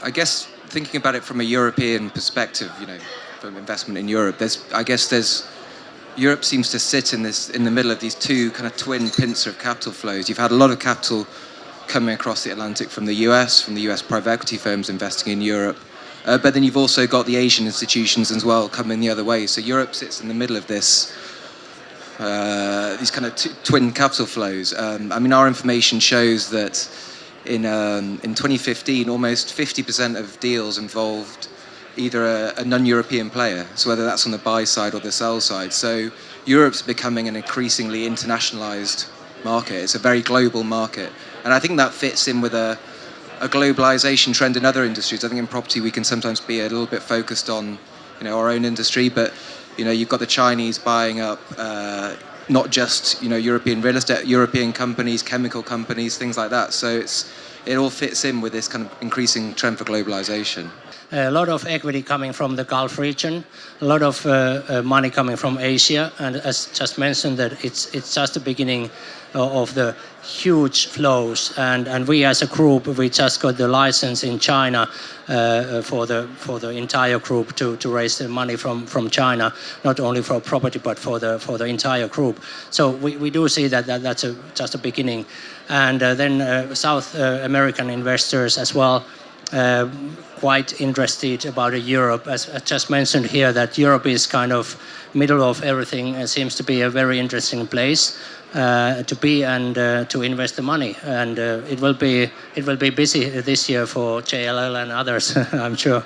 I guess thinking about it from a European perspective, from investment in Europe, Europe seems to sit in the middle of these two kind of twin pincer of capital flows. You've had a lot of capital coming across the Atlantic from the US private equity firms investing in Europe. But then you've also got the Asian institutions as well coming the other way. So Europe sits in the middle of these kind of twin capital flows. Our information shows that in 2015, almost 50% of deals involved either a non-European player, so whether that's on the buy side or the sell side. So Europe's becoming an increasingly internationalized market. It's a very global market. And I think that fits in with a globalization trend in other industries. I think in property we can sometimes be a little bit focused on our own industry, but you've got the Chinese buying up not just European real estate, European companies, chemical companies, things like that. So it all fits in with this kind of increasing trend for globalization. A lot of equity coming from the Gulf region, a lot of money coming from Asia, and as just mentioned, that it's just the beginning of the huge flows. And we as a group, we just got the license in China for the entire group to raise the money from China, not only for property but for the entire group. So we do see that's just a beginning. And then South American investors as well. Quite interested about Europe. As I just mentioned here, that Europe is kind of middle of everything and seems to be a very interesting place to be and to invest the money. And it will be busy this year for JLL and others, I'm sure.